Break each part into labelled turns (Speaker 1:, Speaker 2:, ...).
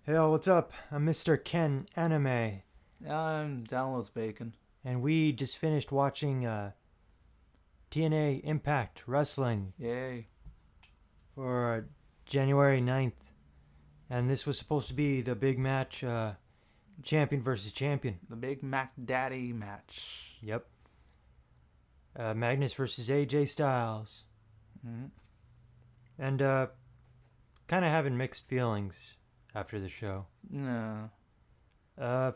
Speaker 1: Hey, what's up? I'm Mr. Ken Anime,
Speaker 2: I'm Downloads Bacon.
Speaker 1: and we just finished watching TNA Impact Wrestling
Speaker 2: Yay.
Speaker 1: for January 9th. And this was supposed to be the big match, champion versus champion.
Speaker 2: The Big Mac Daddy match.
Speaker 1: Yep. Magnus versus AJ Styles.
Speaker 2: Mm-hmm.
Speaker 1: And kind of having mixed feelings after the show.
Speaker 2: No.
Speaker 1: Uh,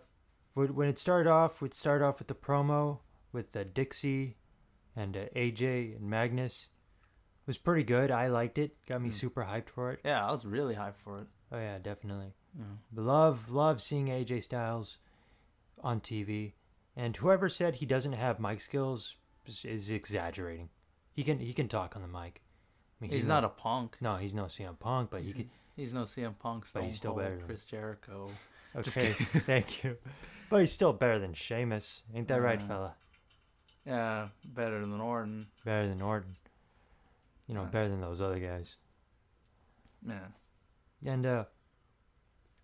Speaker 1: when it started off, we'd start off with the promo with Dixie and AJ and Magnus. It was pretty good. I liked it. Got me super hyped for it.
Speaker 2: Yeah, I was really hyped for it.
Speaker 1: Oh yeah, definitely.
Speaker 2: Yeah.
Speaker 1: Love seeing AJ Styles on TV. And whoever said he doesn't have mic skills is exaggerating. He can talk on the mic. I mean,
Speaker 2: He's not a punk.
Speaker 1: No, he's no CM Punk, but
Speaker 2: He's no CM Punk, Stone
Speaker 1: he's still
Speaker 2: Cold,
Speaker 1: better.
Speaker 2: Chris Jericho. Just
Speaker 1: Okay,
Speaker 2: kidding.
Speaker 1: thank you. But he's still better than Sheamus. Ain't that right, fella?
Speaker 2: Yeah, better than Orton.
Speaker 1: Better than Orton. Better than those other guys.
Speaker 2: Yeah.
Speaker 1: And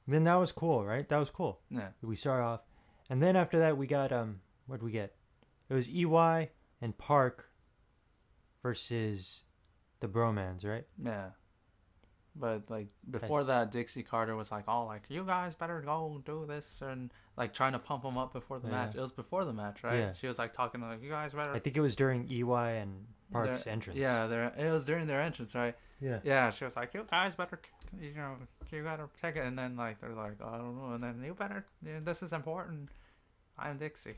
Speaker 1: then that was cool, right? That was cool.
Speaker 2: Yeah.
Speaker 1: We start off, and then after that we got what did we get? It was EY and Park versus the Bromans, right?
Speaker 2: Yeah. But like before that, Dixie Carter was like, "Oh, like you guys better go do this," and like trying to pump him up before the match. It was before the match, right?
Speaker 1: Yeah.
Speaker 2: She was like talking like, "You guys better."
Speaker 1: I think it was during EY and Park's entrance.
Speaker 2: Yeah, it was during their entrance, right?
Speaker 1: Yeah.
Speaker 2: Yeah, she was like, "You guys better, you gotta protect it," and then like they're like, "I don't know," and then you better. This is important. I'm Dixie.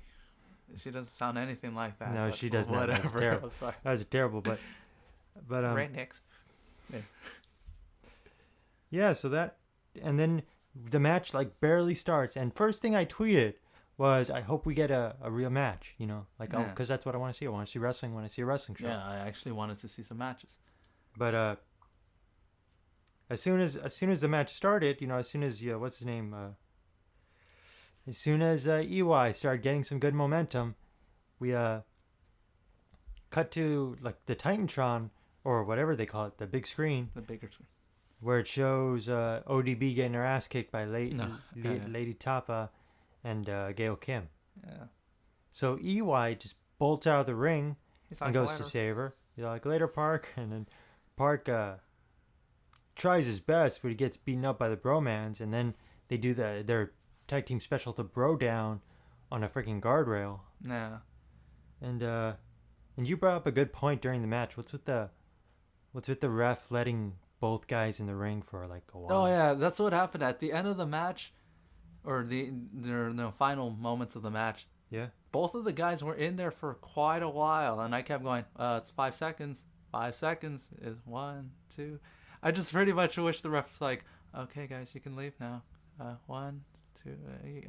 Speaker 2: She doesn't sound anything like that.
Speaker 1: No, she does not.
Speaker 2: Whatever.
Speaker 1: That's terrible.
Speaker 2: I'm sorry.
Speaker 1: That was terrible, but
Speaker 2: Right, Nix.
Speaker 1: Yeah, so that, and then the match like barely starts, and first thing I tweeted was, I hope we get a real match, because that's what I want to see. I want to see wrestling when I see a wrestling show.
Speaker 2: Yeah, I actually wanted to see some matches.
Speaker 1: But as soon as the match started, as soon as what's his name, as soon as EY started getting some good momentum, we cut to like the Titantron or whatever they call it, the big screen.
Speaker 2: The bigger screen.
Speaker 1: Where it shows ODB getting her ass kicked by
Speaker 2: Yeah.
Speaker 1: Lady Tapa and Gail Kim.
Speaker 2: Yeah.
Speaker 1: So EY just bolts out of the ring
Speaker 2: He's
Speaker 1: and
Speaker 2: like,
Speaker 1: goes
Speaker 2: later.
Speaker 1: to save her. He's like, later, Park. And then Park tries his best, but he gets beaten up by the Bromans. And then they do their tag team special to bro down on a freaking guardrail.
Speaker 2: Yeah.
Speaker 1: And you brought up a good point during the match. What's with the ref letting both guys in the ring for like a while?
Speaker 2: Oh yeah, that's what happened at the end of the match, or the final moments of the match.
Speaker 1: Yeah.
Speaker 2: Both of the guys were in there for quite a while, and I kept going. It's 5 seconds. 5 seconds is 1, 2. I just pretty much wish the ref was like, okay, guys, you can leave now. 1, 2.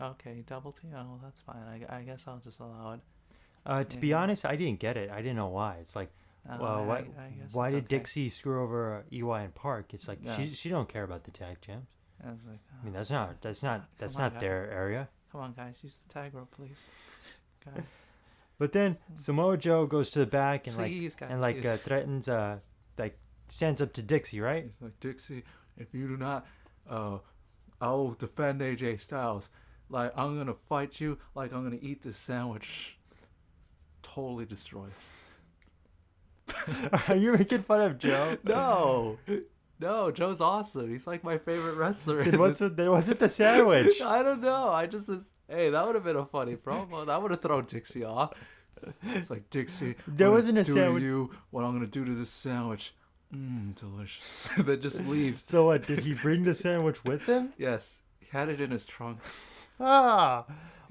Speaker 2: Okay, double T. Oh, that's fine. I guess I'll just allow it.
Speaker 1: To be honest, I didn't get it. I didn't know why. It's like, well, why did Dixie screw over EY and Park? It's like she don't care about the tag champs.
Speaker 2: I was like,
Speaker 1: I mean, that's not their area.
Speaker 2: Come on, guys, use the tag rope, please. Guys.
Speaker 1: But then Samoa Joe goes to the back and
Speaker 2: Please,
Speaker 1: threatens stands up to Dixie, right?
Speaker 2: He's like, Dixie, if you do not, I'll defend AJ Styles. Like, I'm gonna fight you like I'm gonna eat this sandwich. Totally destroyed.
Speaker 1: Are you making fun of Joe?
Speaker 2: No, Joe's awesome. He's like my favorite wrestler.
Speaker 1: Then what's with the sandwich?
Speaker 2: I don't know. Hey, that would have been a funny promo. That would have thrown Dixie off. It's like, Dixie,
Speaker 1: There wasn't a sandwich.
Speaker 2: To you what I'm gonna do to this sandwich. Delicious. That just leaves.
Speaker 1: So what? Did he bring the sandwich with him?
Speaker 2: Yes, he had it in his trunks.
Speaker 1: Why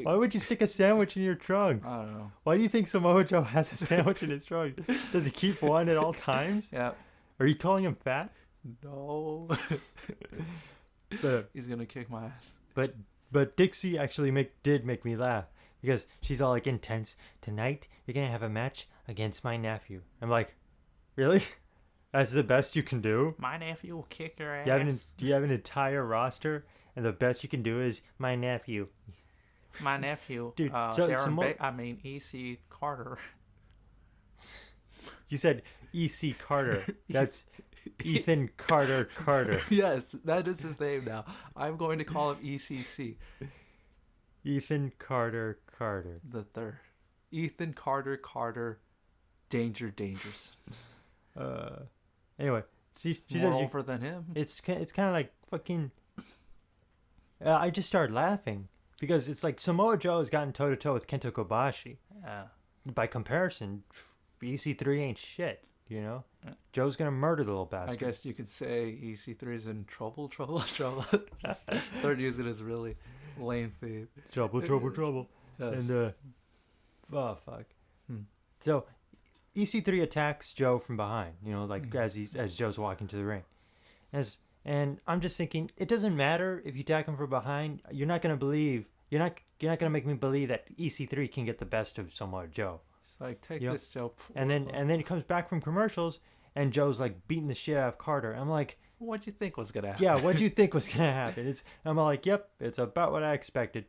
Speaker 1: would you stick a sandwich in your trunks?
Speaker 2: I don't know.
Speaker 1: Why do you think Samoa Joe has a sandwich in his trunks? Does he keep one at all times?
Speaker 2: Yeah.
Speaker 1: Are you calling him fat?
Speaker 2: No.
Speaker 1: But
Speaker 2: He's gonna kick my ass.
Speaker 1: but Dixie actually did make me laugh because she's all like intense. Tonight you're gonna have a match against my nephew. I'm like, really? That's the best you can do?
Speaker 2: My nephew will kick your ass.
Speaker 1: Do you have an entire roster, and the best you can do is my nephew?
Speaker 2: My nephew,
Speaker 1: Dude,
Speaker 2: EC Carter.
Speaker 1: You said EC Carter. That's Ethan Carter Carter.
Speaker 2: Yes, that is his name now. I'm going to call him ECC,
Speaker 1: Ethan Carter Carter.
Speaker 2: the third. Ethan Carter Carter, Dangerous.
Speaker 1: Uh, anyway, she
Speaker 2: More
Speaker 1: says
Speaker 2: over than him.
Speaker 1: it's kind of like fucking. I just started laughing because it's like Samoa Joe has gotten toe to toe with Kento Kobashi.
Speaker 2: Yeah.
Speaker 1: By comparison, EC3 ain't shit. You know,
Speaker 2: Yeah.
Speaker 1: Joe's gonna murder the little
Speaker 2: I
Speaker 1: bastard.
Speaker 2: guess you could say EC3 is in trouble. Just start using his really lame theme.
Speaker 1: Trouble.
Speaker 2: Yes.
Speaker 1: And oh fuck.
Speaker 2: Hmm.
Speaker 1: So EC3 attacks Joe from behind. You know, like as Joe's walking to the ring. And I'm just thinking, it doesn't matter if you attack him from behind. You're not gonna believe. You're not gonna make me believe that EC3 can get the best of Samoa Joe.
Speaker 2: It's like, take
Speaker 1: Yep.
Speaker 2: this, Joe.
Speaker 1: And then he comes back from commercials, and Joe's like beating the shit out of Carter. I'm like,
Speaker 2: What'd you think was gonna happen?
Speaker 1: yeah, what'd you think was gonna happen? I'm like, yep, it's about what I expected.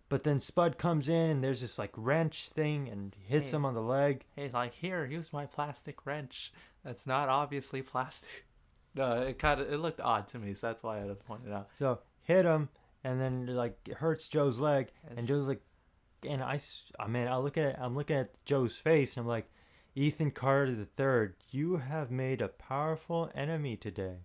Speaker 1: But then Spud comes in, and there's this like wrench thing, and hits him on the leg.
Speaker 2: He's like, here, use my plastic wrench. That's not obviously plastic. No, it looked odd to me, so that's why I had to point it out.
Speaker 1: So hit him, and then like it hurts Joe's leg, and Joe's like, and I'm looking at Joe's face, and I'm like, Ethan Carter III, you have made a powerful enemy today.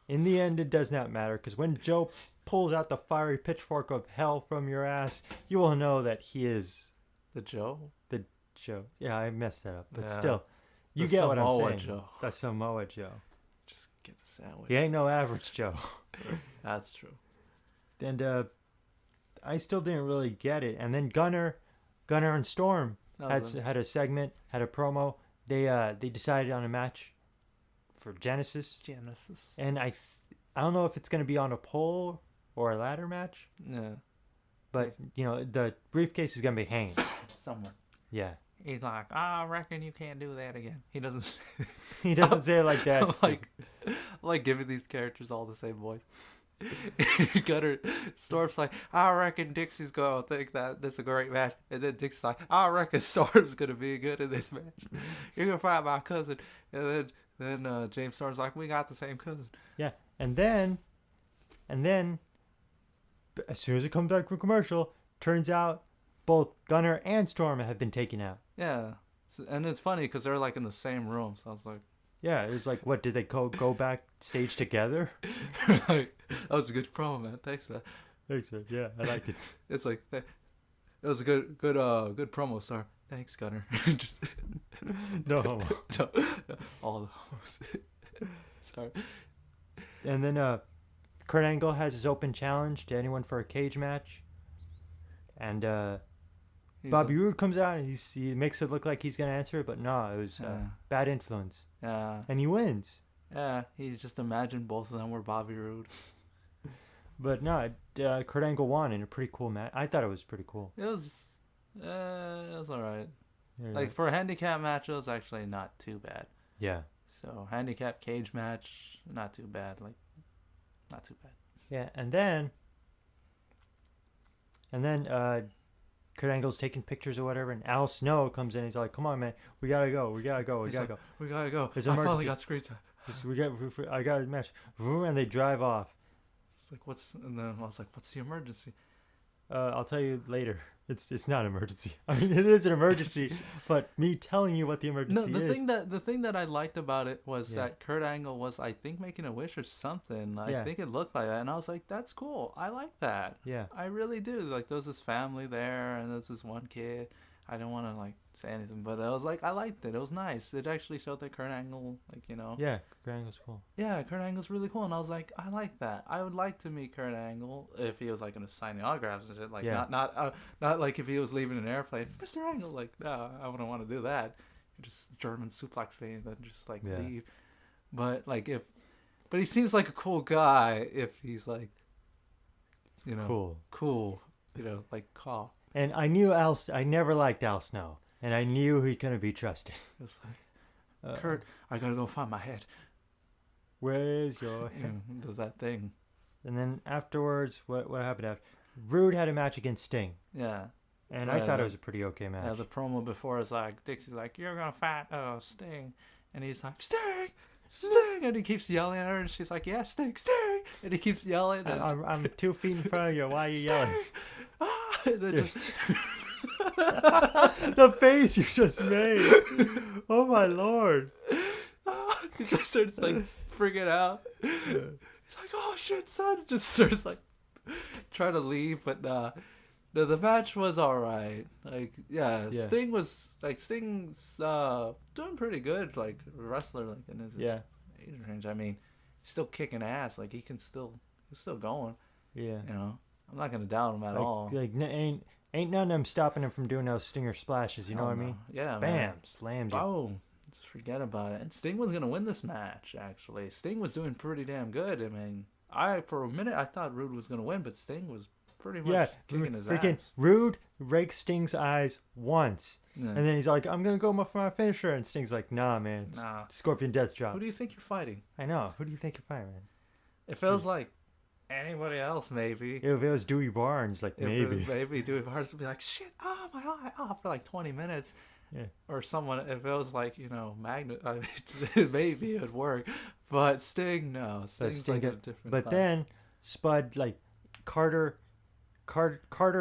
Speaker 1: In the end, it does not matter, because when Joe pulls out the fiery pitchfork of hell from your ass, you will know that he is
Speaker 2: The Joe?
Speaker 1: the Joe. Yeah, I messed that up, but
Speaker 2: Yeah.
Speaker 1: still, you
Speaker 2: The
Speaker 1: get what I'm
Speaker 2: Samoa
Speaker 1: saying.
Speaker 2: Joe.
Speaker 1: The Samoa Joe.
Speaker 2: Just get the sandwich.
Speaker 1: He ain't no average Joe.
Speaker 2: That's true.
Speaker 1: And I still didn't really get it. And then Gunner and Storm had a segment, had a promo. They decided on a match for Genesis,
Speaker 2: Genesis.
Speaker 1: and I don't know if it's gonna be on a pole or a ladder match,
Speaker 2: Yeah.
Speaker 1: but you know the briefcase is gonna be hanging.
Speaker 2: Somewhere.
Speaker 1: Yeah,
Speaker 2: He's like, I reckon you can't do that again. He doesn't.
Speaker 1: he doesn't say it like that.
Speaker 2: like giving these characters all the same voice. Gunner Storm's like, I reckon Dixie's gonna think that this is a great match, and then Dixie's like, I reckon Storm's gonna be good in this match. You're gonna fight my cousin, and then James Storm's like, we got the same cousin.
Speaker 1: Yeah, and then as soon as it comes back from commercial, turns out both Gunner and Storm have been taken out.
Speaker 2: Yeah, and it's funny because they're like in the same room, so I was like,
Speaker 1: Yeah, it was like, what, did they go backstage together?
Speaker 2: like, that was a good promo, man. Thanks, man.
Speaker 1: Thanks, man. Yeah, I liked it.
Speaker 2: It's like it was a good promo, sir. Thanks, Gunner. Just
Speaker 1: No homo.
Speaker 2: no, all the homos. Sorry.
Speaker 1: And then Kurt Angle has his open challenge to anyone for a cage match. And
Speaker 2: He's
Speaker 1: Bobby Roode comes out and he makes it look like he's going to answer it, but no, it was
Speaker 2: Yeah.
Speaker 1: bad influence.
Speaker 2: Yeah,
Speaker 1: And he wins.
Speaker 2: he just imagined both of them were Bobby Roode.
Speaker 1: But no, Kurt Angle won in a pretty cool match. I thought it was pretty cool.
Speaker 2: It was all right.
Speaker 1: Yeah.
Speaker 2: Like for a handicap match, it was actually not too bad.
Speaker 1: yeah.
Speaker 2: So handicap cage match, not too bad. Like, not too bad.
Speaker 1: Yeah, and then Kurt Angle's taking pictures or whatever, and Al Snow comes in. He's like, "Come on, man, we gotta go. We gotta go.
Speaker 2: He's like,
Speaker 1: go.
Speaker 2: We gotta go.
Speaker 1: There's
Speaker 2: I
Speaker 1: an
Speaker 2: finally
Speaker 1: emergency."
Speaker 2: got screen time.
Speaker 1: I got a match." And they drive off.
Speaker 2: It's like, and then I was like, what's the emergency?
Speaker 1: I'll tell you later. It's not an emergency. I mean, it is an emergency, but me telling you what the emergency
Speaker 2: No,
Speaker 1: is.
Speaker 2: the thing that I liked about it was
Speaker 1: Yeah.
Speaker 2: that Kurt Angle was, I think, making a wish or something. I
Speaker 1: Yeah.
Speaker 2: think it looked like that, and I was like, that's cool. I like that.
Speaker 1: Yeah.
Speaker 2: I really do. Like, there was this family there, and there's this one kid. I didn't want to like say anything, but I was like, I liked it. It was nice. It actually showed that Kurt Angle, like, you know.
Speaker 1: Yeah, Kurt Angle's cool.
Speaker 2: Yeah, Kurt Angle's really cool, and I was like, I like that. I would like to meet Kurt Angle if he was like gonna sign the autographs and shit. Like,
Speaker 1: Yeah.
Speaker 2: not like if he was leaving an airplane, Mr. Angle. Like, no, I wouldn't want to do that. Just German suplex me and then just like
Speaker 1: Yeah.
Speaker 2: leave. But like but he seems like a cool guy if he's like, you know, cool, you know, like calm.
Speaker 1: And I never liked Al Snow, and I knew he couldn't be trusted.
Speaker 2: It's like, Kurt, I gotta go find my head.
Speaker 1: Where's your head?
Speaker 2: Does that thing?
Speaker 1: And then afterwards, what happened after? Rude had a match against Sting,
Speaker 2: Yeah.
Speaker 1: and
Speaker 2: Yeah,
Speaker 1: I thought it was a pretty okay match.
Speaker 2: The promo before is like, Dixie's like, you're gonna fight Sting, and he's like, Sting, Sting, and he keeps yelling at her, and she's like, yeah, Sting, Sting, and he keeps yelling, and
Speaker 1: I'm 2 feet in front of you. Why are you
Speaker 2: Sting,
Speaker 1: yelling?
Speaker 2: and then just
Speaker 1: The face you just made. Oh my lord.
Speaker 2: he just starts like freaking out. He's like, oh shit, son, just starts like trying to leave, but no, the match was all right. Like, yeah,
Speaker 1: Yeah.
Speaker 2: Sting's doing pretty good, like wrestler, like in his
Speaker 1: Yeah.
Speaker 2: age range. I mean, he's still kicking ass. Like he's still going.
Speaker 1: Yeah.
Speaker 2: You know, I'm not gonna doubt him at all.
Speaker 1: Ain't none of them stopping him from doing those stinger splashes. You know
Speaker 2: Hell
Speaker 1: what I
Speaker 2: no.
Speaker 1: mean?
Speaker 2: Yeah,
Speaker 1: Bam,
Speaker 2: man.
Speaker 1: slammed you.
Speaker 2: Boom. Just forget about it. And Sting was gonna win this match. Actually, Sting was doing pretty damn good. I mean, for a minute I thought Rude was gonna win, but Sting was pretty much
Speaker 1: Yeah,
Speaker 2: kicking his
Speaker 1: freaking
Speaker 2: ass.
Speaker 1: Rude rakes Sting's eyes once,
Speaker 2: Yeah.
Speaker 1: and then he's like, "I'm gonna go for my finisher," and Sting's like, "Nah, man,
Speaker 2: Nah.
Speaker 1: Scorpion Death Drop."
Speaker 2: Who do you think you're fighting?
Speaker 1: I know. Who do you think you're fighting, man?
Speaker 2: It feels like anybody else, maybe.
Speaker 1: If it was Dewey Barnes, like maybe.
Speaker 2: Maybe Dewey Barnes would be like, shit, oh, my eye, oh, for like 20 minutes.
Speaker 1: Yeah.
Speaker 2: Or someone, if it was like, Magnet, I mean, maybe it'd work. But Sting, no. Sting's
Speaker 1: Sting
Speaker 2: like a
Speaker 1: got-
Speaker 2: different
Speaker 1: But
Speaker 2: class.
Speaker 1: then Spud, like Carter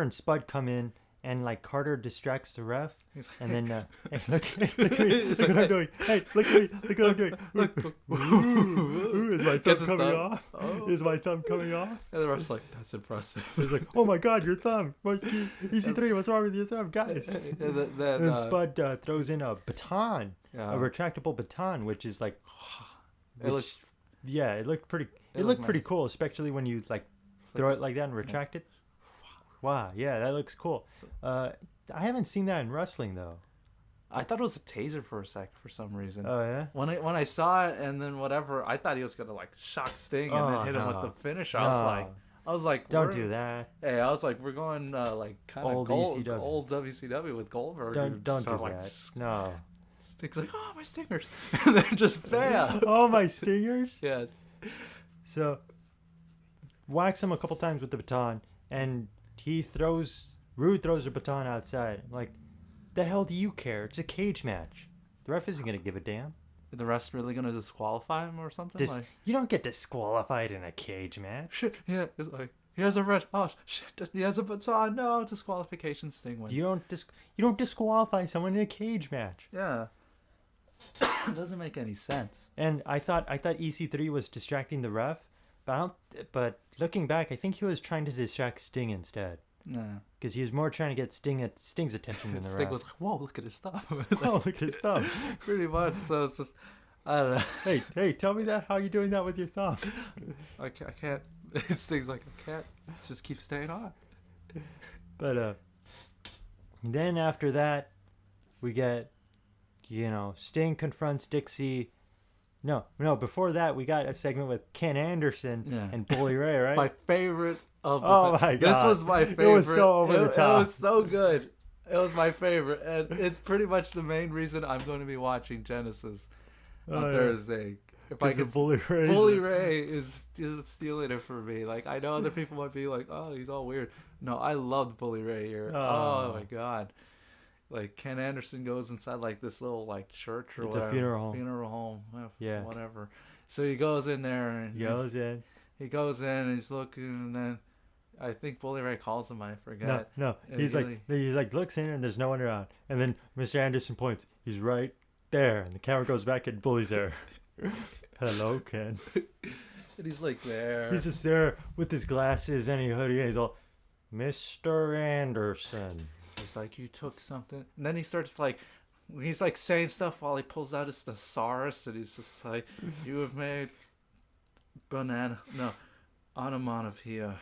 Speaker 1: and Spud come in, and like Carter distracts the ref,
Speaker 2: He's like,
Speaker 1: and then hey, look at me, look what I'm doing. Hey, look at me, look what I'm doing. Ooh, is my thumb
Speaker 2: Gets his
Speaker 1: coming
Speaker 2: thumb.
Speaker 1: off?
Speaker 2: Oh.
Speaker 1: Is my thumb coming off?
Speaker 2: And the ref's like, that's impressive.
Speaker 1: He's like, oh my god, your thumb. EC3, what's wrong with your thumb, guys?
Speaker 2: And then,
Speaker 1: And then Spud throws in a baton,
Speaker 2: yeah.
Speaker 1: a retractable baton, which is like,
Speaker 2: It looks-
Speaker 1: yeah, it looked pretty. It
Speaker 2: It
Speaker 1: looked
Speaker 2: looked
Speaker 1: pretty
Speaker 2: nice.
Speaker 1: cool, especially when you like throw it like that and retract it. Wow, yeah, that looks cool. I haven't seen that in wrestling though.
Speaker 2: I thought it was a taser for a sec for some reason.
Speaker 1: Oh yeah.
Speaker 2: When I saw it and then whatever, I thought he was gonna like shock Sting and
Speaker 1: Oh,
Speaker 2: then hit him with
Speaker 1: no.
Speaker 2: the finish.
Speaker 1: No.
Speaker 2: I was like,
Speaker 1: Don't
Speaker 2: we're-
Speaker 1: do that.
Speaker 2: Hey, I was like, we're going like kind of
Speaker 1: Old
Speaker 2: old
Speaker 1: ECW.
Speaker 2: WCW with Goldberg.
Speaker 1: Don't
Speaker 2: So,
Speaker 1: do
Speaker 2: like,
Speaker 1: that. No.
Speaker 2: Sting's like, oh, my stingers, and then just bam.
Speaker 1: Oh my stingers.
Speaker 2: Yes.
Speaker 1: So whacks him a couple times with the baton, and Rude throws the baton outside. I'm like, the hell do you care? It's a cage match. The ref isn't gonna give a damn.
Speaker 2: Is the rest really gonna disqualify him or something? Like,
Speaker 1: You don't get disqualified in a cage match.
Speaker 2: shit. Yeah. It's like he has a red. Oh shit. He has a baton. No disqualification. Sting wins.
Speaker 1: You don't disqualify someone in a cage match.
Speaker 2: Yeah. It doesn't make any sense.
Speaker 1: And I thought EC3 was distracting the ref, but looking back, I think he was trying to distract Sting instead,
Speaker 2: Nah.
Speaker 1: because he was more trying to get Sting's attention than the
Speaker 2: Sting
Speaker 1: ref.
Speaker 2: was like, whoa, look at his stuff.
Speaker 1: Oh, look at his thumb.
Speaker 2: Pretty much. So it's just, I don't know.
Speaker 1: Hey, tell me that how you doing that with your thumb?
Speaker 2: I can't. Sting's like, I can't. Just keep staying on.
Speaker 1: But then after that, we get, Sting confronts Dixie. No, before that, we got a segment with Ken Anderson
Speaker 2: Yeah.
Speaker 1: and Bully Ray, right?
Speaker 2: My favorite of the
Speaker 1: Oh my
Speaker 2: This
Speaker 1: God.
Speaker 2: was my
Speaker 1: It
Speaker 2: favorite.
Speaker 1: was so over the top.
Speaker 2: It was so good. It was my favorite. And it's pretty much the main reason I'm going to be watching Genesis on
Speaker 1: Oh, yeah.
Speaker 2: Thursday. If I
Speaker 1: Because
Speaker 2: could,
Speaker 1: of Bully Ray.
Speaker 2: Bully Ray is stealing it for me. Like, I know other people might be like, oh, he's all weird. No, I loved Bully Ray here.
Speaker 1: Oh.
Speaker 2: Oh my God. Like, Ken Anderson goes inside like this little like church or
Speaker 1: It's a
Speaker 2: whatever.
Speaker 1: funeral home. Yeah.
Speaker 2: Whatever. So he goes in there and
Speaker 1: Yells in.
Speaker 2: he goes in and he's looking, and then I think Bully Ray calls him. I forget.
Speaker 1: No.
Speaker 2: And
Speaker 1: He looks in and there's no one around. And then Mr. Anderson points. He's right there. And the camera goes back and Bully's there. Hello, Ken.
Speaker 2: And he's like there.
Speaker 1: He's just there with his glasses and his hoodie. And he's all, Mr. Anderson.
Speaker 2: He's like, you took something, and then he starts like, he's like saying stuff while he pulls out his thesaurus, and he's just like, you have made onomatopoeia.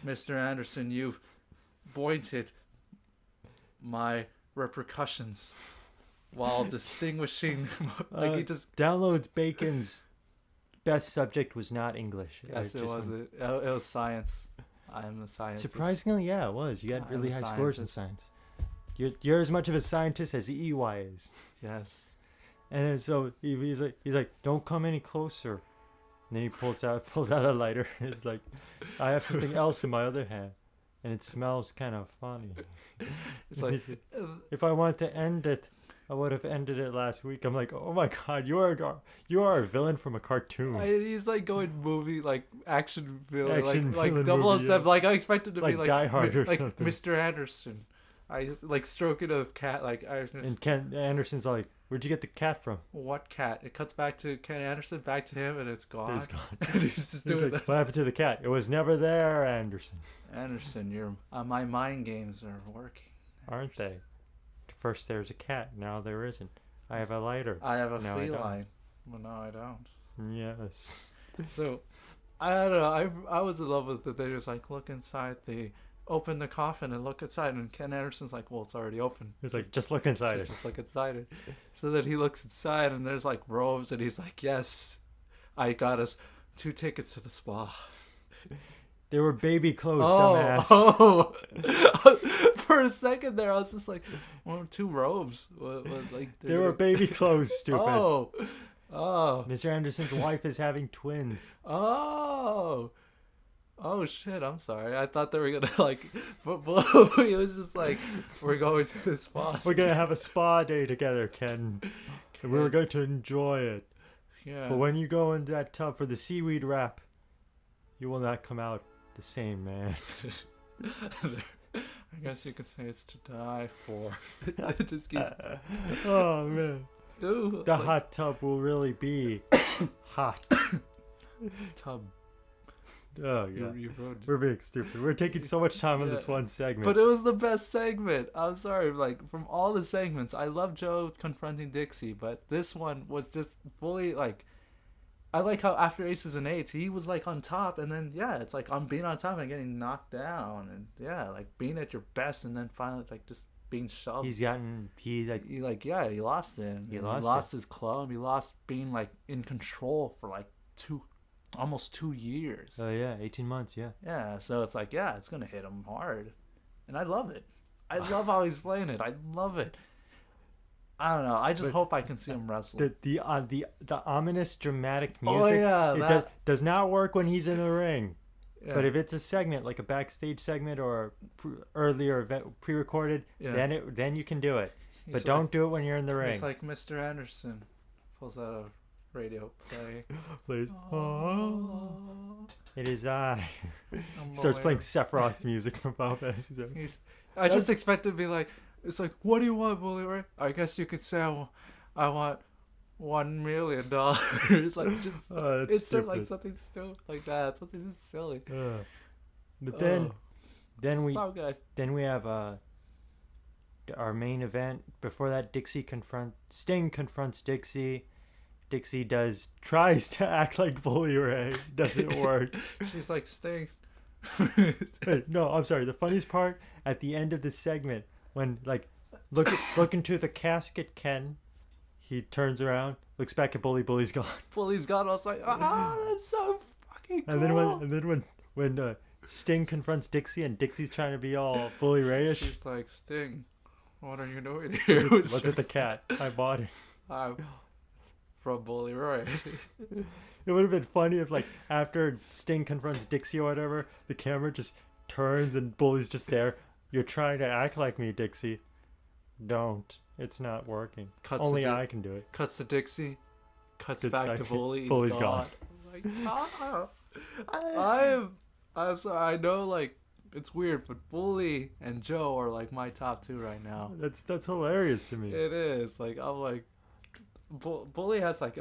Speaker 2: Mr. Anderson, you've pointed my repercussions while distinguishing. Like he just.
Speaker 1: Downloads Bacon's best subject was not English.
Speaker 2: Yes, it was. It was science. I am a scientist.
Speaker 1: Surprisingly, yeah, it was. You got
Speaker 2: I'm
Speaker 1: really
Speaker 2: a
Speaker 1: high scores in
Speaker 2: scientist.
Speaker 1: science. You're as much of a scientist as EY is.
Speaker 2: Yes.
Speaker 1: And then so he's like, don't come any closer. And then he pulls out a lighter. It's like, I have something else in my other hand, and it smells kind of funny.
Speaker 2: It's like,
Speaker 1: If I want to end it, I would have ended it last week. I'm like, oh my god, you are a villain from a cartoon.
Speaker 2: He's like going movie like action villain,
Speaker 1: Action
Speaker 2: like
Speaker 1: villain
Speaker 2: 007.
Speaker 1: movie, yeah.
Speaker 2: Like I expected to be
Speaker 1: Like Die Hard or
Speaker 2: like
Speaker 1: something.
Speaker 2: Mr. Anderson. I just like stroking a cat. Like I just,
Speaker 1: And Ken Anderson's like, where'd you get the cat from?
Speaker 2: what cat? It cuts back to Ken Anderson, back to him, and it's gone.
Speaker 1: It's gone.
Speaker 2: And he's just
Speaker 1: He's
Speaker 2: doing
Speaker 1: like,
Speaker 2: that.
Speaker 1: what happened to the cat? It was never there, Anderson.
Speaker 2: Anderson, your my mind games are working.
Speaker 1: Aren't they? First there's a cat, now there isn't. I have a lighter.
Speaker 2: I have a
Speaker 1: No, I don't.
Speaker 2: feline. Well, no, I don't.
Speaker 1: Yes.
Speaker 2: So, I don't know. I was in love with it. They just like look inside the, open the coffin and look inside, and Ken Anderson's like, well, it's already open.
Speaker 1: It's like, just look inside it.
Speaker 2: Just look inside it. So then he looks inside, and there's like robes, and he's like, yes, I got us 2 tickets to the spa.
Speaker 1: They were baby clothes, dumbass.
Speaker 2: Oh. For a second there, I was just like, well, 2 robes. Like
Speaker 1: They were baby clothes, stupid.
Speaker 2: Oh.
Speaker 1: Mr. Anderson's wife is having twins.
Speaker 2: Oh shit! I'm sorry. I thought they were gonna like, but it was just like, we're going to this spa.
Speaker 1: We're gonna have a spa day together, Ken. And we were going to enjoy it.
Speaker 2: Yeah.
Speaker 1: But when you go into that tub for the seaweed wrap, you will not come out the same, man.
Speaker 2: I guess you could say it's to die for. It just keeps.
Speaker 1: Oh man,
Speaker 2: Ooh,
Speaker 1: the
Speaker 2: like,
Speaker 1: hot tub will really be hot.
Speaker 2: tub.
Speaker 1: Oh yeah,
Speaker 2: You ruined it.
Speaker 1: we're being stupid. We're taking so much time on this one segment.
Speaker 2: But it was the best segment. I'm sorry, like from all the segments, I love Joe confronting Dixie, but this one was just fully like. I like how after Aces and Eights, he was like on top, and then yeah, it's like I'm being on top and getting knocked down, and yeah, like being at your best, and then finally like just being shoved.
Speaker 1: he
Speaker 2: Lost it.
Speaker 1: He
Speaker 2: He
Speaker 1: lost
Speaker 2: lost his club. He lost being like in control for like almost 2 years.
Speaker 1: Oh yeah, 18 months. Yeah.
Speaker 2: Yeah, so it's like, yeah, it's gonna hit him hard, and I love it. I love how he's playing it. I love it. I don't know. I just hope I can see him wrestle.
Speaker 1: The ominous dramatic
Speaker 2: Oh,
Speaker 1: music.
Speaker 2: yeah,
Speaker 1: it does not work when he's in the ring.
Speaker 2: Yeah.
Speaker 1: But if it's a segment like a backstage segment or earlier event pre-recorded,
Speaker 2: Yeah.
Speaker 1: then you can do it.
Speaker 2: He's
Speaker 1: But
Speaker 2: like-
Speaker 1: don't do it when you're in the ring.
Speaker 2: It's like Mr. Anderson pulls out a radio play.
Speaker 1: Please.
Speaker 2: Oh,
Speaker 1: It is I.
Speaker 2: I'm
Speaker 1: Starts
Speaker 2: aware.
Speaker 1: playing Sephiroth's music from Final Fantasy.
Speaker 2: I just expect it to be like, it's like, what do you want, Bully Ray? I guess you could say I want $1 million. It's like just
Speaker 1: Oh, that's
Speaker 2: it's sort of like
Speaker 1: stupid.
Speaker 2: something stupid like that, something just silly.
Speaker 1: But then
Speaker 2: So good.
Speaker 1: we have our main event. Before that, Sting confronts Dixie. Dixie tries to act like Bully Ray. Doesn't work.
Speaker 2: She's like, Sting.
Speaker 1: Wait, no, I'm sorry. The funniest part at the end of this segment, when like look into the casket, Ken. He turns around, looks back at Bully. Bully's gone.
Speaker 2: Bully's gone. I was like, that's so fucking cool.
Speaker 1: And then when Sting confronts Dixie and Dixie's trying to be all Bully Ray-ish.
Speaker 2: She's like, Sting, what are you doing here?
Speaker 1: What's with the cat? I bought it.
Speaker 2: From Bully Ray.
Speaker 1: It would have been funny if, like, after Sting confronts Dixie or whatever, the camera just turns and Bully's just there. You're trying to act like me, Dixie. Don't. It's not working. Only I can do it.
Speaker 2: Cuts to Dixie. Cuts
Speaker 1: Gets
Speaker 2: back to Bully.
Speaker 1: Bully's gone.
Speaker 2: Like, I'm sorry. I know, like, it's weird, but Bully and Joe are like my top 2 right now.
Speaker 1: That's hilarious to me.
Speaker 2: It is. Like, I'm like, Bully has like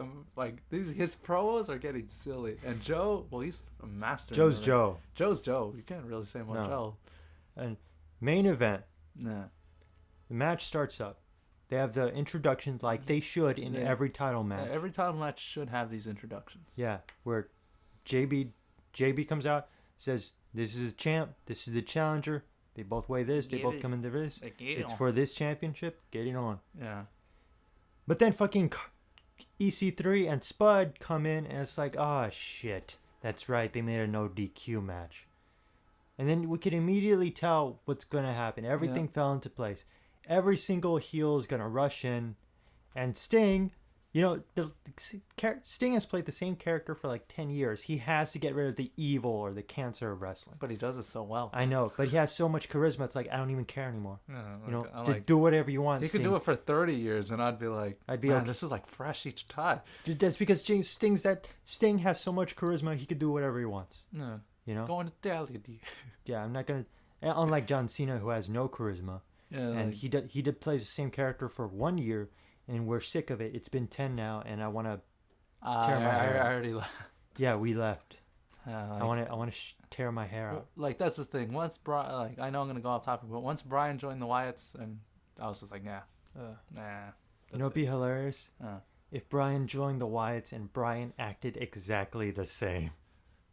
Speaker 2: his promos are getting silly, and Joe, well, he's a master.
Speaker 1: Joe's Joe.
Speaker 2: Joe's Joe. You can't really say much
Speaker 1: No.
Speaker 2: Joe.
Speaker 1: And main event.
Speaker 2: Nah.
Speaker 1: The match starts up. They have the introductions like they should in every title match.
Speaker 2: Yeah, every title match should have these introductions.
Speaker 1: Yeah, where JB comes out, says, "This is a champ. This is the challenger. They both weigh this. They both come into this. It's for this championship. Getting on."
Speaker 2: Yeah.
Speaker 1: But then fucking EC3 and Spud come in, and it's like, oh shit, that's right. They made a no DQ match, and then we could immediately tell what's gonna happen. Everything fell into place. Every single heel is gonna rush in, and Sting You know, Sting has played the same character for like 10 years. He has to get rid of the evil or the cancer of wrestling.
Speaker 2: But he does it so well.
Speaker 1: I know, but he has so much charisma. It's like I don't even care anymore.
Speaker 2: Yeah,
Speaker 1: You know,
Speaker 2: I'm
Speaker 1: to do whatever you want.
Speaker 2: he
Speaker 1: Sting.
Speaker 2: could do it for 30 years, and I'd be like,
Speaker 1: I'd be
Speaker 2: man,
Speaker 1: okay.
Speaker 2: this is like fresh each time.
Speaker 1: That's because Sting has so much charisma. He could do whatever he wants.
Speaker 2: Yeah.
Speaker 1: You know.
Speaker 2: Going to tell you, dude.
Speaker 1: Yeah, I'm not gonna. Unlike John Cena, who has no charisma,
Speaker 2: Yeah,
Speaker 1: and
Speaker 2: like,
Speaker 1: he did plays the same character for 1 year, and we're sick of it. It's been 10 now, and I want to.
Speaker 2: I already left.
Speaker 1: Yeah, we left.
Speaker 2: Yeah,
Speaker 1: I want to tear my hair out.
Speaker 2: like that's the thing. Once Brian, like I know I'm gonna go off topic, but once Brian joined the Wyatts, and I was just like, nah.
Speaker 1: You know, it'd be hilarious
Speaker 2: Uh,
Speaker 1: if Brian joined the Wyatts and Brian acted exactly the same.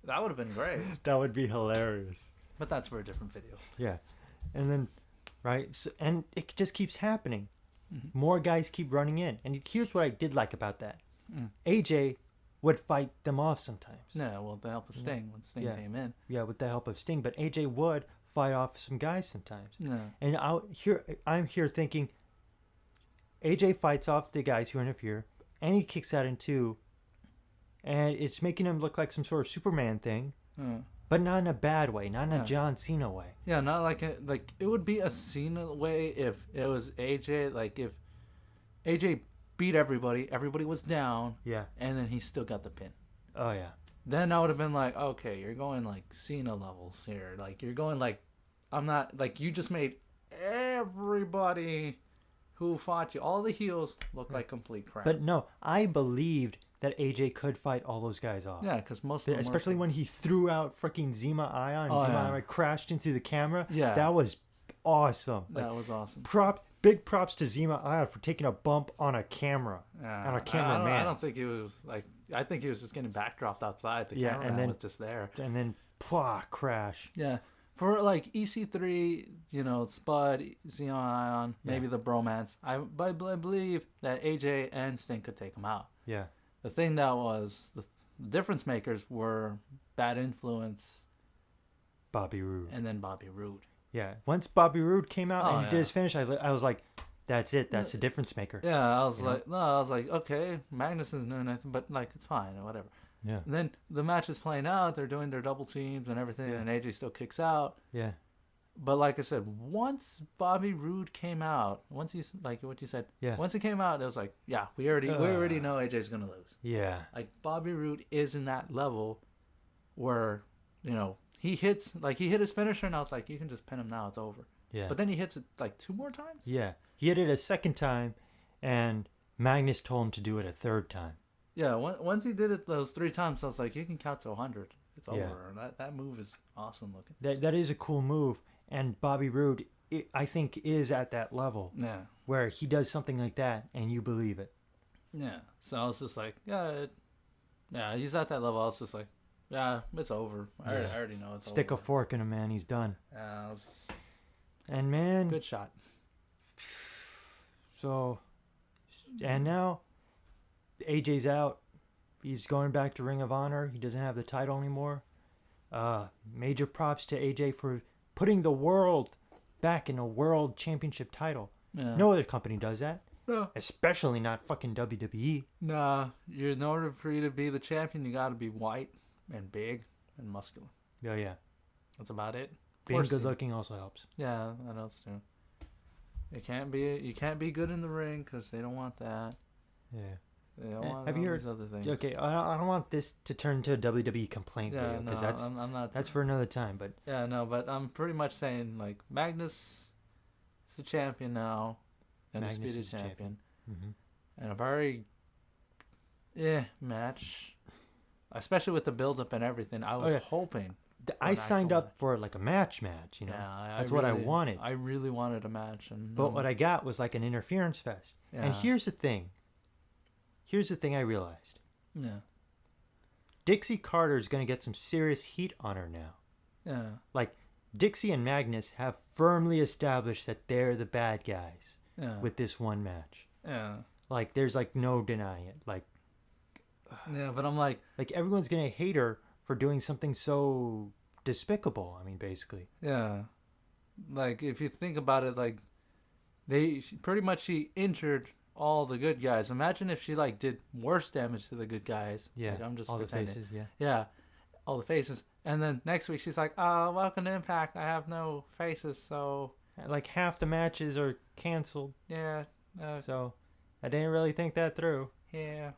Speaker 2: that would have been great.
Speaker 1: That would be hilarious.
Speaker 2: But that's for a different video.
Speaker 1: Yeah, and then, right, so, and it just keeps happening.
Speaker 2: Mm-hmm.
Speaker 1: More guys keep running in, and here's what I did like about that.
Speaker 2: Mm.
Speaker 1: AJ would fight them off sometimes.
Speaker 2: Yeah, well, the help of Sting when Sting
Speaker 1: Yeah.
Speaker 2: came in.
Speaker 1: Yeah, with the help of Sting, but AJ would fight off some guys sometimes.
Speaker 2: Yeah.
Speaker 1: And I'm here thinking, AJ fights off the guys who interfere, and he kicks out in two, and it's making him look like some sort of Superman thing,
Speaker 2: Yeah.
Speaker 1: but not in a bad way, not in
Speaker 2: Yeah.
Speaker 1: a John Cena way.
Speaker 2: Yeah, not like it would be a Cena way if it was AJ. Like if AJ beat everybody was down,
Speaker 1: Yeah.
Speaker 2: and then he still got the pin.
Speaker 1: Oh yeah.
Speaker 2: Then I would have been like, okay, you're going like Cena levels here. Like you're going like, I'm not like you just made everybody who fought you, all the heels, look like complete crap.
Speaker 1: But no, I believed that AJ could fight all those guys off.
Speaker 2: yeah, because most of them
Speaker 1: Especially when he threw out freaking Zima Ion, and
Speaker 2: Oh,
Speaker 1: Zima
Speaker 2: yeah.
Speaker 1: Ion crashed into the camera.
Speaker 2: Yeah.
Speaker 1: That was awesome.
Speaker 2: that was awesome.
Speaker 1: Big props to Zima Ion for taking a bump on a camera.
Speaker 2: Yeah,
Speaker 1: On a cameraman.
Speaker 2: I don't think he was like. I think he was just getting backdropped outside. The
Speaker 1: Yeah,
Speaker 2: cameraman
Speaker 1: and then-
Speaker 2: was just there.
Speaker 1: And then, crash.
Speaker 2: Yeah, for like EC3, you know, Spud, Xeon Ion, maybe the bromance. I believe that AJ and Sting could take him out.
Speaker 1: Yeah.
Speaker 2: The thing that was the difference makers were Bad Influence
Speaker 1: Bobby Roode.
Speaker 2: and then Bobby Roode.
Speaker 1: Yeah. Once Bobby Roode came out
Speaker 2: Oh,
Speaker 1: and he
Speaker 2: yeah.
Speaker 1: did his finish, I was like, that's it. That's the difference maker.
Speaker 2: Yeah, I was
Speaker 1: You know?
Speaker 2: like, no, I was like, okay, Magnus isn't doing anything, but like it's fine or whatever.
Speaker 1: Yeah.
Speaker 2: And then the match is playing out. They're doing their double teams and everything,
Speaker 1: Yeah.
Speaker 2: and AJ still kicks out.
Speaker 1: Yeah.
Speaker 2: But like I said, once Bobby Roode came out, once he's like what you said,
Speaker 1: Yeah.
Speaker 2: once it came out, it was like, yeah, we already know AJ's gonna lose.
Speaker 1: Yeah.
Speaker 2: Like Bobby Roode is in that level where, you know, he hit his finisher, and I was like, you can just pin him now, it's over.
Speaker 1: Yeah.
Speaker 2: But then he hits it like 2 more times.
Speaker 1: Yeah. He hit it a second time, and Magnus told him to do it a third time.
Speaker 2: Yeah. Once he did it those 3 times, I was like, you can count to 100. It's
Speaker 1: Yeah.
Speaker 2: over. And that move is awesome looking.
Speaker 1: That is a cool move, and Bobby Roode, I think, is at that level
Speaker 2: Yeah.
Speaker 1: where he does something like that, and you believe it.
Speaker 2: Yeah. So I was just like, yeah, he's at that level. I was just like, yeah, it's over. I already know it's
Speaker 1: Stick a
Speaker 2: over.
Speaker 1: fork in him, man. He's done.
Speaker 2: Yeah, it was
Speaker 1: And man,
Speaker 2: good shot.
Speaker 1: so, and now AJ's out. He's going back to Ring of Honor. He doesn't have the title anymore. Major props to AJ for putting the world back in a world championship title.
Speaker 2: Yeah.
Speaker 1: No other company does that.
Speaker 2: No.
Speaker 1: Especially not fucking WWE.
Speaker 2: Nah, in order for you to be the champion, you got to be white and big and muscular.
Speaker 1: Oh yeah.
Speaker 2: That's about it.
Speaker 1: Being
Speaker 2: Plus,
Speaker 1: good looking also helps.
Speaker 2: Yeah, that helps too. You can't be good in the ring because they don't want that.
Speaker 1: Yeah.
Speaker 2: They don't want
Speaker 1: have
Speaker 2: all
Speaker 1: you heard?
Speaker 2: these other things.
Speaker 1: Okay, I don't want this to turn to a WWE complaint
Speaker 2: Yeah,
Speaker 1: video
Speaker 2: no,
Speaker 1: because
Speaker 2: I'm not.
Speaker 1: that's for another time. But
Speaker 2: Yeah, no, but I'm pretty much saying like Magnus is the champion now, undisputed
Speaker 1: Magnus is the
Speaker 2: champion,
Speaker 1: mhm.
Speaker 2: and a very match, especially with the build up and everything. I was
Speaker 1: yeah.
Speaker 2: hoping.
Speaker 1: I
Speaker 2: an
Speaker 1: signed
Speaker 2: actual
Speaker 1: up for like a match, you know.
Speaker 2: Yeah,
Speaker 1: That's what I wanted.
Speaker 2: I really wanted a match, and
Speaker 1: But what I got was like an interference fest. And
Speaker 2: Yeah.
Speaker 1: here's the thing. Here's the thing I realized.
Speaker 2: yeah,
Speaker 1: Dixie Carter is going to get some serious heat on her now.
Speaker 2: yeah,
Speaker 1: Like, Dixie and Magnus have firmly established that they're the bad guys
Speaker 2: yeah,
Speaker 1: with this one match.
Speaker 2: yeah,
Speaker 1: Like, there's like no denying it. Like
Speaker 2: yeah. But I'm like,
Speaker 1: everyone's going to hate her for doing something so despicable. I mean, basically.
Speaker 2: yeah, like if you think about it, like she injured all the good guys. Imagine if she like did worse damage to the good guys.
Speaker 1: Yeah,
Speaker 2: Like, I'm just
Speaker 1: all
Speaker 2: pretending.
Speaker 1: the faces. Yeah,
Speaker 2: Yeah, all the faces. And then next week she's like, "Oh, welcome to Impact. I have no faces, so
Speaker 1: like half the matches are canceled.
Speaker 2: yeah,
Speaker 1: So I didn't really think that through.
Speaker 2: yeah.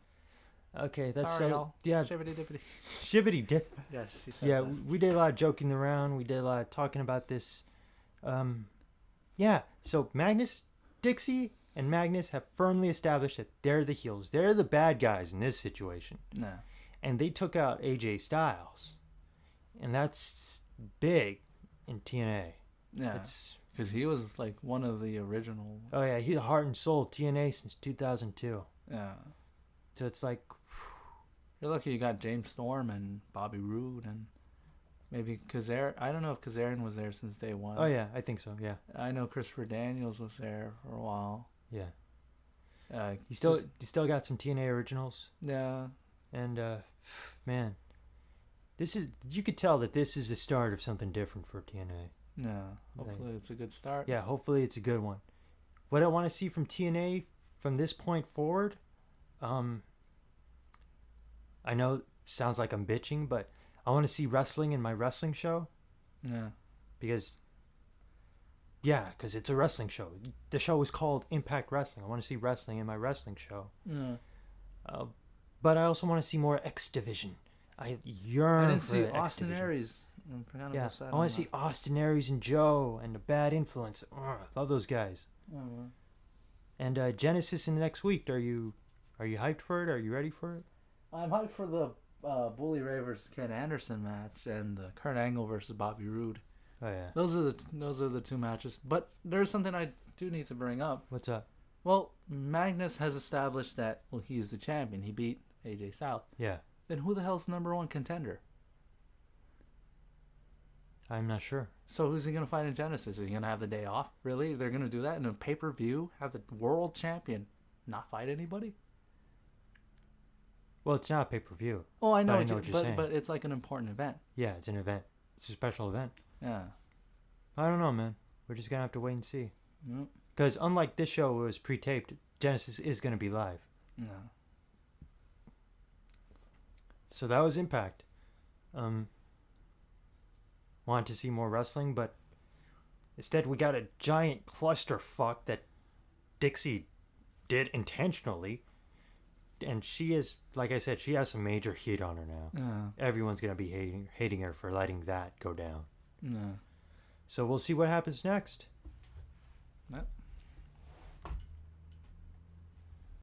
Speaker 1: Okay, that's
Speaker 2: Sorry,
Speaker 1: so
Speaker 2: y'all.
Speaker 1: yeah,
Speaker 2: Shibbity dibbity.
Speaker 1: shibbity dip.
Speaker 2: Yes, she says
Speaker 1: Yeah,
Speaker 2: that.
Speaker 1: we did a lot of joking around. We did a lot of talking about this. Yeah. So Magnus, Dixie, and Magnus have firmly established that they're the heels. They're the bad guys in this situation,
Speaker 2: No.
Speaker 1: and they took out AJ Styles, and that's big in TNA.
Speaker 2: Yeah,
Speaker 1: It's
Speaker 2: because he was like one of the original.
Speaker 1: oh yeah, he's the heart and soul of TNA since 2002.
Speaker 2: Yeah.
Speaker 1: So it's like
Speaker 2: You're lucky you got James Storm and Bobby Roode and maybe Kazarian. I don't know if Kazarian was there since day one.
Speaker 1: oh yeah, I think so. Yeah,
Speaker 2: I know Christopher Daniels was there for a while.
Speaker 1: yeah.
Speaker 2: Uh,
Speaker 1: You still got some TNA originals.
Speaker 2: yeah.
Speaker 1: And man, this is you could tell that this is the start of something different for TNA.
Speaker 2: Yeah. Hopefully it's a good start.
Speaker 1: Yeah, hopefully it's a good one. What I want to see from TNA from this point forward, I know it sounds like I'm bitching, but I want to see wrestling in my wrestling show
Speaker 2: Yeah.
Speaker 1: because it's a wrestling show. The show is called Impact Wrestling. I want to see wrestling in my wrestling show.
Speaker 2: Yeah.
Speaker 1: But I also want to see more X Division. I yearn
Speaker 2: I didn't
Speaker 1: for
Speaker 2: see
Speaker 1: the X
Speaker 2: Austin
Speaker 1: Division.
Speaker 2: Aries. I'm kind of
Speaker 1: Yeah,
Speaker 2: upset
Speaker 1: I want
Speaker 2: on
Speaker 1: to see Austin Aries and Joe and the Bad Influence. Ugh, love those guys.
Speaker 2: that.
Speaker 1: And Genesis in the next week. Are you hyped for it? Are you ready for it?
Speaker 2: I'm hyped for the Bully Ray versus Ken Anderson match and the Kurt Angle versus Bobby Roode.
Speaker 1: Oh yeah.
Speaker 2: Those are the two matches. But there's something I do need to bring up.
Speaker 1: What's up?
Speaker 2: Well, Magnus has established that he's the champion. He beat AJ Styles.
Speaker 1: Yeah,
Speaker 2: Then who the hell's number one contender?
Speaker 1: I'm not sure.
Speaker 2: So who's he gonna fight in Genesis? Is he gonna have the day off? Really? They're gonna do that in a pay-per-view? Have the world champion not fight anybody?
Speaker 1: Well, it's not pay per view.
Speaker 2: Oh, I know,
Speaker 1: But I know what you're saying.
Speaker 2: but it's like an important event.
Speaker 1: Yeah, it's an event. It's a special event.
Speaker 2: Yeah.
Speaker 1: I don't know, man. We're just gonna have to wait and see.
Speaker 2: Yep.
Speaker 1: Because unlike this show, it was pre-taped. Genesis is gonna be live.
Speaker 2: Yeah.
Speaker 1: So that was Impact. Wanted to see more wrestling, but instead we got a giant clusterfuck that Dixie did intentionally. And she is, like I said, she has some major heat on her now.
Speaker 2: Yeah.
Speaker 1: Everyone's gonna be hating her for letting that go down.
Speaker 2: Yeah.
Speaker 1: So we'll see what happens next.
Speaker 2: Yep.